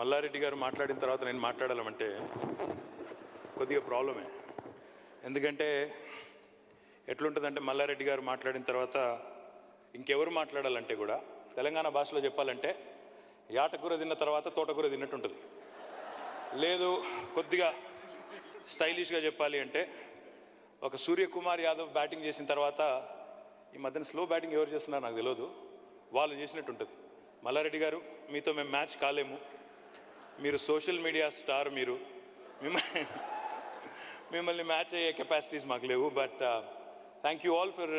మల్లారెడ్డి గారు మాట్లాడిన తర్వాత నేను మాట్లాడాలంటే కొద్దిగా ప్రాబ్లమే. ఎందుకంటే ఎట్లుంటుందంటే మల్లారెడ్డి గారు మాట్లాడిన తర్వాత ఇంకెవరు మాట్లాడాలంటే కూడా తెలంగాణ భాషలో చెప్పాలంటే యాటకూర తిన్న తర్వాత తోటకూర తిన్నట్టుంటుంది. లేదు కొద్దిగా స్టైలిష్గా చెప్పాలి అంటే ఒక సూర్యకుమార్ యాదవ్ బ్యాటింగ్ చేసిన తర్వాత ఈ మధ్యన స్లో బ్యాటింగ్ ఎవరు చేస్తున్నారో నాకు తెలియదు, వాళ్ళు చేసినట్టుంటుంది. మల్లారెడ్డి గారు మీతో మేము మ్యాచ్ కాలేము, మీరు సోషల్ మీడియా స్టార్, మీరు మిమ్మల్ని మ్యాచ్ అయ్యే కెపాసిటీస్ మాకు లేవు. But thank you all for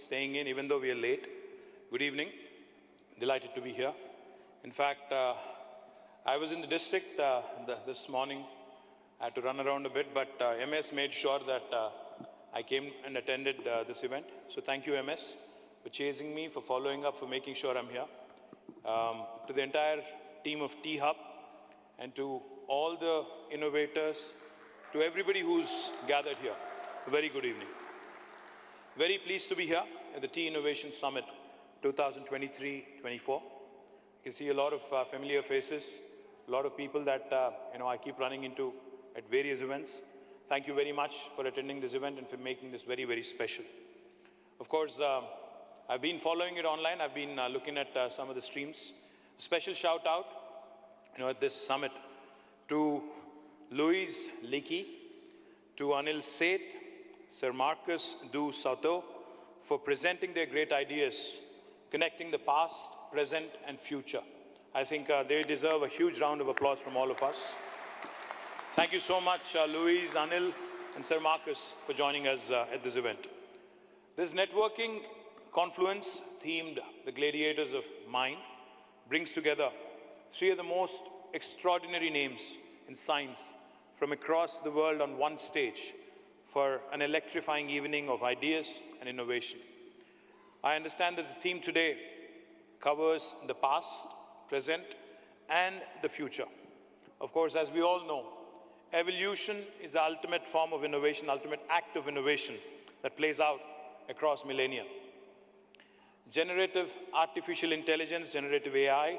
staying in even though we are late. Good evening. Delighted to be here. In fact, I was in the district this morning. I had to run around a bit, but MS made sure that I came and attended this event. So thank you, MS, for chasing me, for following up, for making sure I'm here. To the entire team of T-Hub and to all the innovators, to everybody who's gathered here, a very good evening. Very pleased to be here at the Tea Innovation Summit 2023-24. You can see a lot of familiar faces, a lot of people that I keep running into at various events. Thank you very much for attending this event and for making this very, very special. Of course, I've been following it online. I've been looking at some of the streams. A special shout out, at this summit to Louise Leakey, to Anil Seth, Sir Marcus Du Sauto, for presenting their great ideas, connecting the past, present and future. I think they deserve a huge round of applause from all of us. Thank you so much, Louise, Anil and Sir Marcus, for joining us at this event. This networking confluence themed The Gladiators of Mind brings together three of the most extraordinary names in science from across the world on one stage for an electrifying evening of ideas and innovation. I understand that the theme today covers the past, present, and the future. Of course, as we all know, evolution is the ultimate form of innovation, ultimate act of innovation that plays out across millennia. Generative artificial intelligence, generative AI,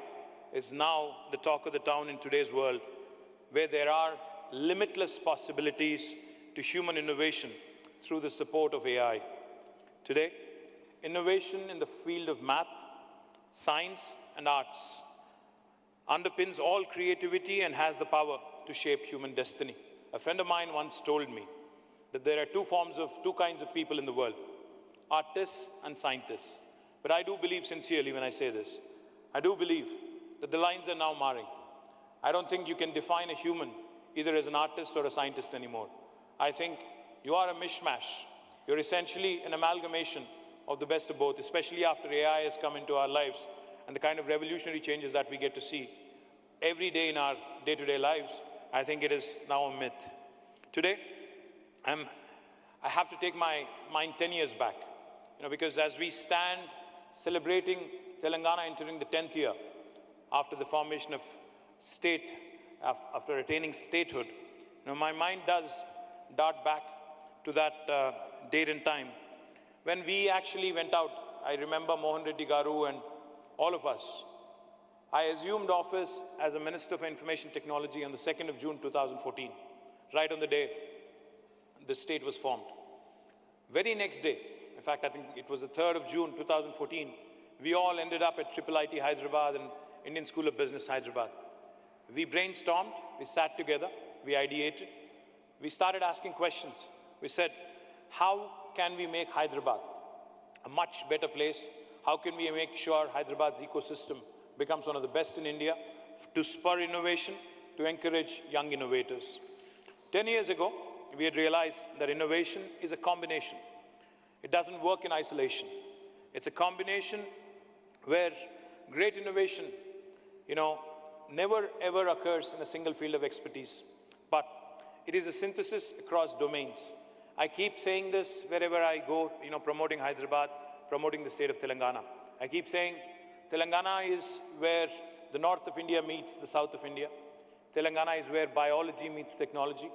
is now the talk of the town in today's world, where there are limitless possibilities to human innovation through the support of AI. Today, innovation in the field of math, science and arts underpins all creativity and has the power to shape human destiny. A friend of mine once told me that there are two kinds of people in the world, artists and scientists. But I do believe sincerely when I say this, I do believe that the lines are now marring. I don't think you can define a human either as an artist or a scientist anymore. I think you are a mishmash. You're essentially an amalgamation of the best of both, especially after AI has come into our lives and the kind of revolutionary changes that we get to see every day in our day-to-day lives. I think it is now a myth. Today, I have to take my mind 10 years back, because as we stand celebrating Telangana entering the 10th year after the formation of state, after attaining statehood, my mind does dart back to that date and time when we actually went out. I remember Mohan Reddy Garu and all of us. I assumed office as a Minister for Information Technology on the 2nd of June 2014, right on the day the state was formed. Very next day, in fact, I think it was the 3rd of June 2014, we all ended up at IIIT Hyderabad and Indian School of Business Hyderabad. We brainstormed, we sat together, we ideated, we started asking questions. We said, how can we make Hyderabad a much better place? How can we make sure Hyderabad's ecosystem becomes one of the best in India, to spur innovation, to encourage young innovators? 10 years ago, we had realized that innovation is a combination. It doesn't work in isolation. It's a combination where great innovation, never ever occurs in a single field of expertise, but it is a synthesis across domains. I keep saying this wherever I go, promoting Hyderabad, promoting the state of Telangana. I keep saying Telangana is where the north of India meets the south of India. Telangana is where biology meets technology.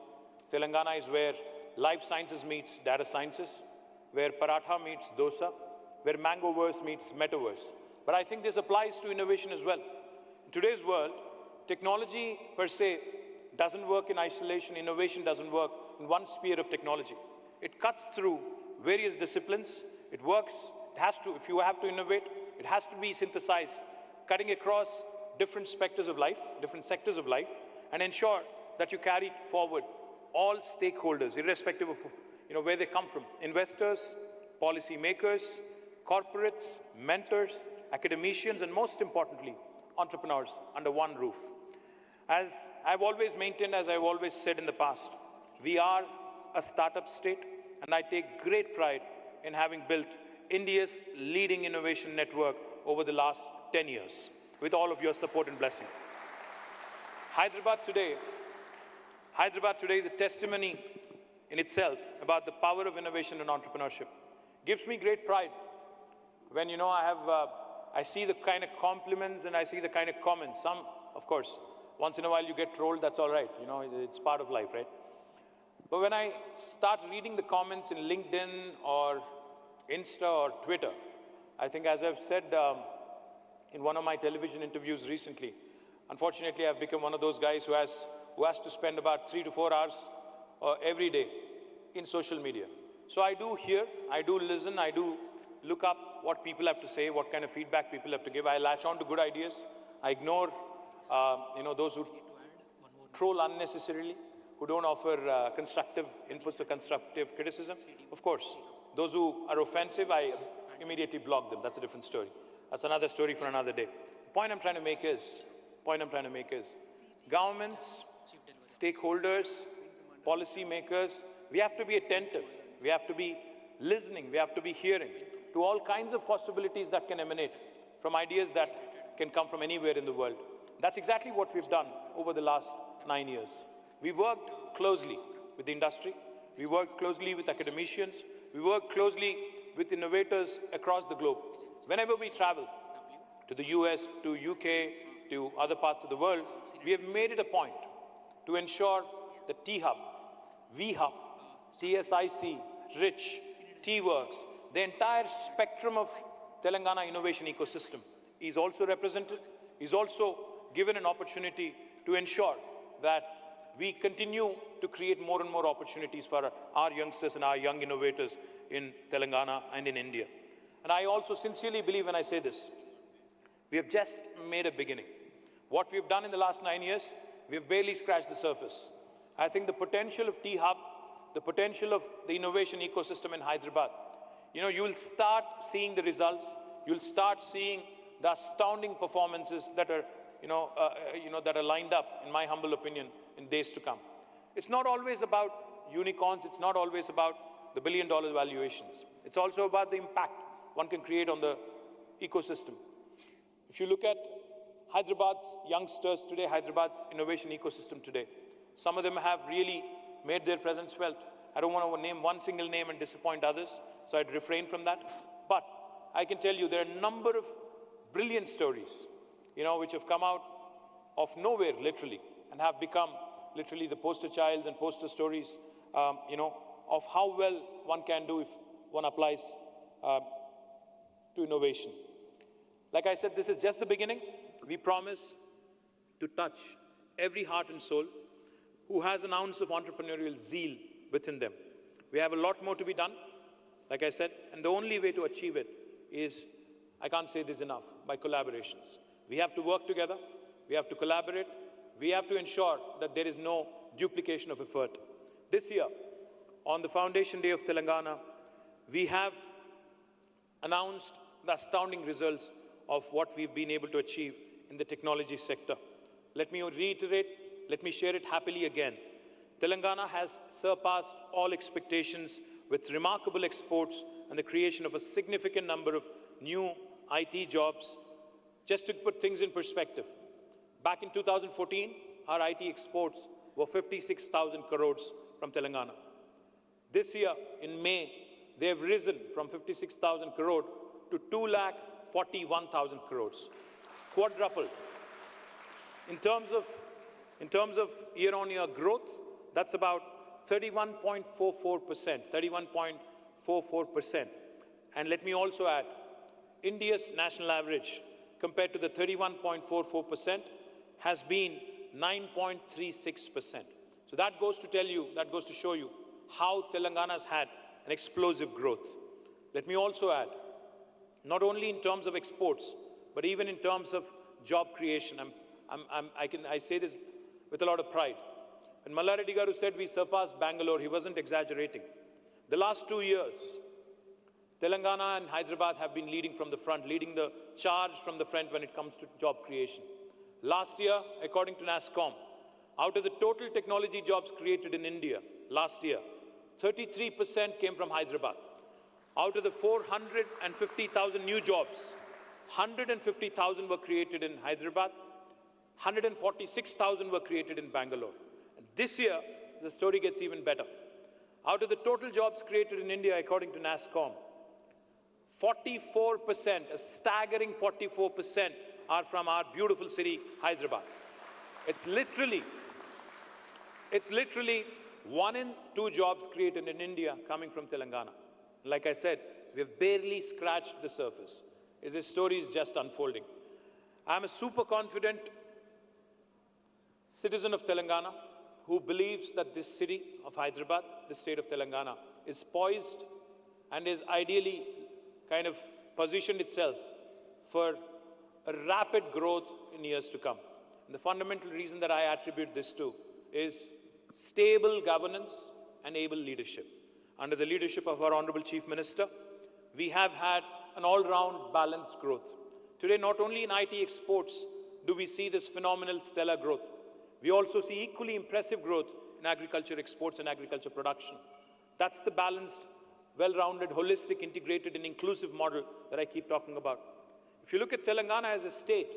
Telangana is where life sciences meets data sciences, where paratha meets dosa, where Mangoverse meets Metaverse. But I think this applies to innovation as well. In today's world, technology per se doesn't work in isolation, innovation doesn't work in one sphere of technology. It cuts through various disciplines, it works, it has to, if you have to innovate, it has to be synthesized, cutting across different specters of life, different sectors of life, and ensure that you carry forward all stakeholders, irrespective of where they come from, investors, policy makers, corporates, mentors, academicians, and most importantly, entrepreneurs under one roof. As I've always maintained, as I've always said in the past, we are a startup state, and I take great pride in having built India's leading innovation network over the last 10 years, with all of your support and blessing. Hyderabad today is a testimony in itself about the power of innovation and entrepreneurship. Gives me great pride when I see the kind of compliments and I see the kind of comments. Some, of course, once in a while you get trolled, that's all right. It's part of life, right? But when I start reading the comments in LinkedIn or Insta or Twitter, I think, as I've said in one of my television interviews recently, unfortunately I've become one of those guys who has to spend about 3 to 4 hours every day in social media. So I do hear, I do listen, I do look up what people have to say, what kind of feedback people have to give. I latch on to good ideas. I ignore those who troll unnecessarily, who don't offer constructive inputs or constructive criticism. Of course, those who are offensive, I immediately block them. That's a different story. That's another story for another day. The point I'm trying to make is, governments, stakeholders, policy makers, we have to be attentive. We have to be listening. We have to be hearing to all kinds of possibilities that can emanate from ideas that can come from anywhere in the world. That's exactly what we've done over the last 9 years. We worked closely with the industry. We worked closely with academicians. We worked closely with innovators across the globe. Whenever we travel to the US, to UK, to other parts of the world, we have made it a point to ensure that T-Hub, V-Hub, TSIC, RICH, T-Works, the entire spectrum of Telangana innovation ecosystem is also represented, is also given an opportunity to ensure that we continue to create more and more opportunities for our youngsters and our young innovators in Telangana and in India. And I also sincerely believe when I say this, we have just made a beginning. What we've done in the last 9 years, we've barely scratched the surface. I think the potential of T-Hub, the potential of the innovation ecosystem in Hyderabad, you will start seeing the results. You'll start seeing the astounding performances that are, that are lined up, in my humble opinion, in days to come. It's not always about unicorns. It's not always about the billion-dollar valuations. It's also about the impact one can create on the ecosystem. If you look at Hyderabad's youngsters today, Hyderabad's innovation ecosystem today, some of them have really made their presence felt. I don't want to name one single name and disappoint others, so I'd refrain from that. But I can tell you there are a number of brilliant stories, which have come out of nowhere, literally, and have become literally the poster childs and poster stories, of how well one can do if one applies to innovation. Like I said, this is just the beginning. We promise to touch every heart and soul who has an ounce of entrepreneurial zeal within them. We have a lot more to be done, like I said, and the only way to achieve it is, I can't say this enough, by collaborations. We have to work together, we have to collaborate, we have to ensure that there is no duplication of effort. This year, on the Foundation Day of Telangana, we have announced the astounding results of what we've been able to achieve in the technology sector. Let me reiterate, let me share it happily again. Telangana has surpassed all expectations with remarkable exports and the creation of a significant number of new IT jobs. Just to put things in perspective, back in 2014, our IT exports were 56,000 crores from Telangana. This year, in May, they have risen from 56,000 crore to 2,41,000 crores, quadrupled. In terms of year-on-year growth, that's about 31.44%, 31.44%. And let me also add, India's national average, compared to the 31.44%, has been 9.36%. So that goes to tell you, that goes to show you how Telangana has had an explosive growth. Let me also add, not only in terms of exports, but even in terms of job creation. I say this with a lot of pride. When Malla Reddy Garu said we surpassed Bangalore, he wasn't exaggerating. The last 2 years, Telangana and Hyderabad have been leading from the front, leading the charge from the front when it comes to job creation. Last year, according to NASSCOM, out of the total technology jobs created in India last year, 33% came from Hyderabad. Out of the 450,000 new jobs, 150,000 were created in Hyderabad, 146,000 were created in Bangalore. And this year, the story gets even better. Out of the total jobs created in India, according to NASSCOM, 44%, a staggering 44%, are from our beautiful city, Hyderabad. It's literally 1 in 2 jobs created in India coming from Telangana. Like I said, we've barely scratched the surface. This story is just unfolding. I'm a super confident citizen of Telangana who believes that this city of Hyderabad, the state of Telangana, is poised and is ideally kind of positioned itself for a rapid growth in years to come. And the fundamental reason that I attribute this to is stable governance and able leadership. Under the leadership of our Honorable Chief Minister, we have had an all-round balanced growth. Today, not only in IT exports do we see this phenomenal stellar growth, we also see equally impressive growth in agriculture exports and agriculture production. That's the balanced, well-rounded, holistic, integrated and inclusive model that I keep talking about. If you look at Telangana as a state,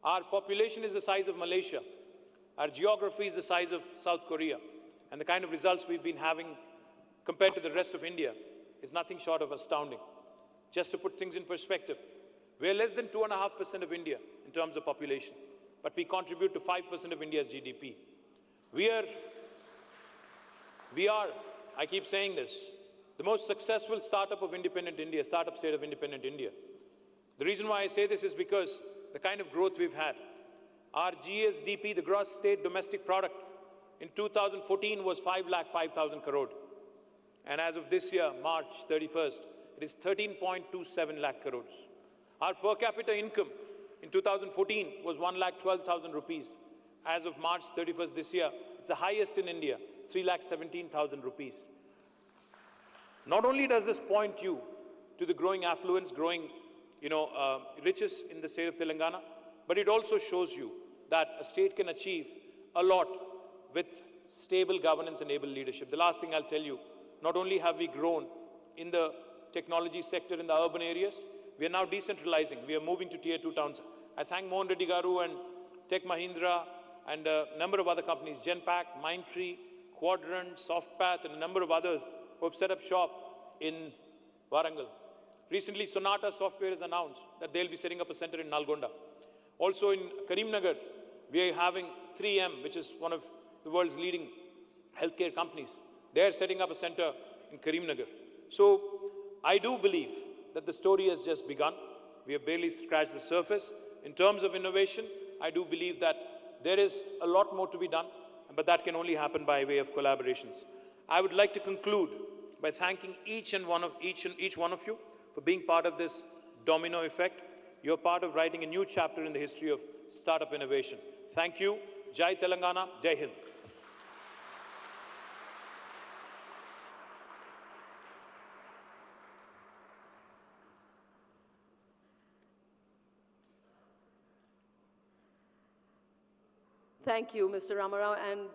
our population is the size of Malaysia. Our geography is the size of South Korea. And the kind of results we've been having compared to the rest of India is nothing short of astounding. Just to put things in perspective, we're less than 2.5% of India in terms of population, but we contribute to 5% of India's GDP. We are, I keep saying this, the most successful startup of independent India, startup state of independent India. The reason why I say this is because the kind of growth we've had. Our GSDP, the gross state domestic product, in 2014 was 5,05,000 crore. And as of this year, March 31st, it is 13.27 lakh crores. Our per capita income in 2014 was 1,12,000 rupees. As of March 31st this year, it's the highest in India, 3,17,000 rupees. Not only does this point you to the growing affluence, growing riches in the state of Telangana, but it also shows you that a state can achieve a lot with stable governance and able leadership. The last thing I'll tell you, not only have we grown in the technology sector in the urban areas, we are now decentralizing. We are moving to tier 2 towns. I thank Mohan Reddy Garu and Tech Mahindra and a number of other companies, Genpact, Mindtree, Quadrant, Softpath, and a number of others who have set up shop in Warangal. Recently, Sonata Software has announced that they'll be setting up a center in Nalgonda. Also in Karimnagar, we are having 3M, which is one of the world's leading healthcare companies. They are setting up a center in Karimnagar. So I do believe that the story has just begun. We have barely scratched the surface. In terms of innovation, I do believe that there is a lot more to be done, but that can only happen by way of collaborations. I would like to conclude by thanking each one of you for being part of this domino effect. You're part of writing a new chapter in the history of startup innovation. Thank you. Jai Telangana, Jai Hind. Thank you, Mr. Ramarao. And